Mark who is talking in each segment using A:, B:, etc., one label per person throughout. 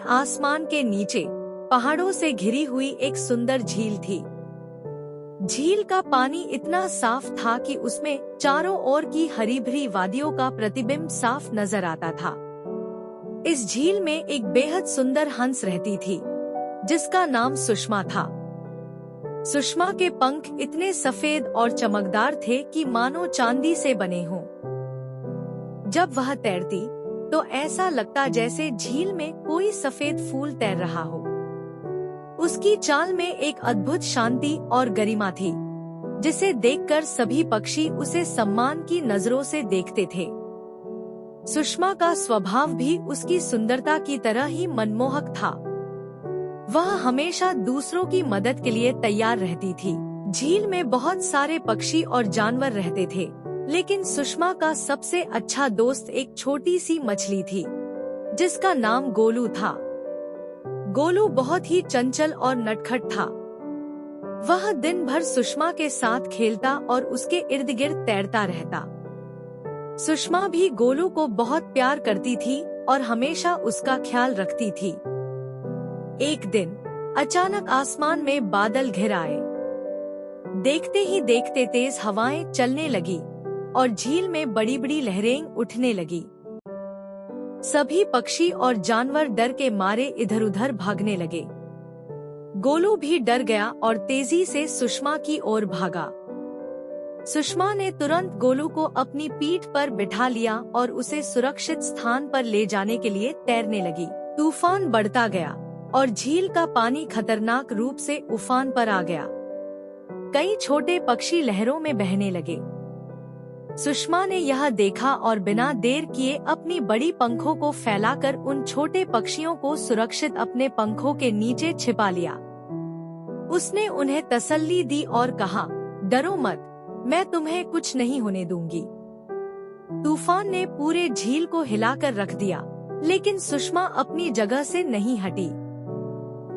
A: आसमान के नीचे पहाड़ों से घिरी हुई एक सुंदर झील थी। झील का पानी इतना साफ था कि उसमें चारों ओर की हरी भरी वादियों का प्रतिबिंब साफ नजर आता था। इस झील में एक बेहद सुंदर हंस रहती थी, जिसका नाम सुषमा था। सुषमा के पंख इतने सफेद और चमकदार थे कि मानो चांदी से बने हों। जब वह तैरती तो ऐसा लगता जैसे झील में कोई सफेद फूल तैर रहा हो। उसकी चाल में एक अद्भुत शांति और गरिमा थी, जिसे देखकर सभी पक्षी उसे सम्मान की नजरों से देखते थे। सुषमा का स्वभाव भी उसकी सुंदरता की तरह ही मनमोहक था। वह हमेशा दूसरों की मदद के लिए तैयार रहती थी। झील में बहुत सारे पक्षी और जानवर रहते थे, लेकिन सुषमा का सबसे अच्छा दोस्त एक छोटी सी मछली थी, जिसका नाम गोलू था। गोलू बहुत ही चंचल और नटखट था। वह दिन भर सुषमा के साथ खेलता और उसके इर्द गिर्द तैरता रहता। सुषमा भी गोलू को बहुत प्यार करती थी और हमेशा उसका ख्याल रखती थी। एक दिन अचानक आसमान में बादल घिर आए। देखते ही देखते तेज हवाएं चलने लगी और झील में बड़ी बड़ी लहरें उठने लगी। सभी पक्षी और जानवर डर के मारे इधर उधर भागने लगे। गोलू भी डर गया और तेजी से सुषमा की ओर भागा। सुषमा ने तुरंत गोलू को अपनी पीठ पर बिठा लिया और उसे सुरक्षित स्थान पर ले जाने के लिए तैरने लगी। तूफान बढ़ता गया और झील का पानी खतरनाक रूप से उफान पर आ गया। कई छोटे पक्षी लहरों में बहने लगे। सुषमा ने यह देखा और बिना देर किए अपनी बड़ी पंखों को फैलाकर उन छोटे पक्षियों को सुरक्षित अपने पंखों के नीचे छिपा लिया। उसने उन्हें तसल्ली दी और कहा, डरो मत, मैं तुम्हें कुछ नहीं होने दूंगी। तूफान ने पूरे झील को हिलाकर रख दिया, लेकिन सुषमा अपनी जगह से नहीं हटी।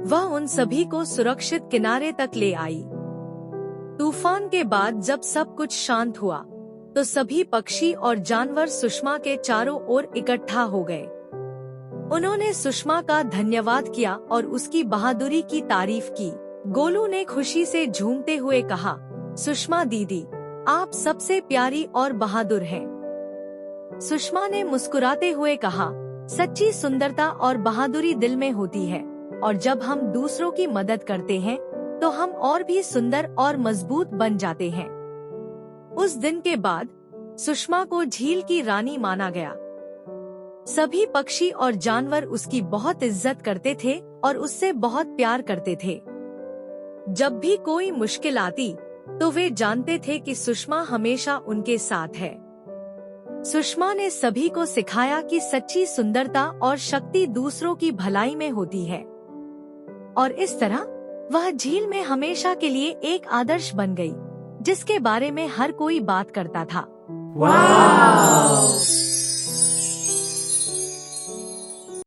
A: वह उन सभी को सुरक्षित किनारे तक ले आई। तूफान के बाद जब सब कुछ शांत हुआ, तो सभी पक्षी और जानवर सुषमा के चारों ओर इकट्ठा हो गए। उन्होंने सुषमा का धन्यवाद किया और उसकी बहादुरी की तारीफ की। गोलू ने खुशी से झूमते हुए कहा, सुषमा दीदी, आप सबसे प्यारी और बहादुर हैं। सुषमा ने मुस्कुराते हुए कहा, सच्ची सुंदरता और बहादुरी दिल में होती है, और जब हम दूसरों की मदद करते हैं तो हम और भी सुंदर और मजबूत बन जाते हैं। उस दिन के बाद सुषमा को झील की रानी माना गया। सभी पक्षी और जानवर उसकी बहुत इज्जत करते थे और उससे बहुत प्यार करते थे। जब भी कोई मुश्किल आती तो वे जानते थे कि सुषमा हमेशा उनके साथ है। सुषमा ने सभी को सिखाया कि सच्ची सुंदरता और शक्ति दूसरों की भलाई में होती है, और इस तरह वह झील में हमेशा के लिए एक आदर्श बन गई, जिसके बारे में हर कोई बात करता था। वाव!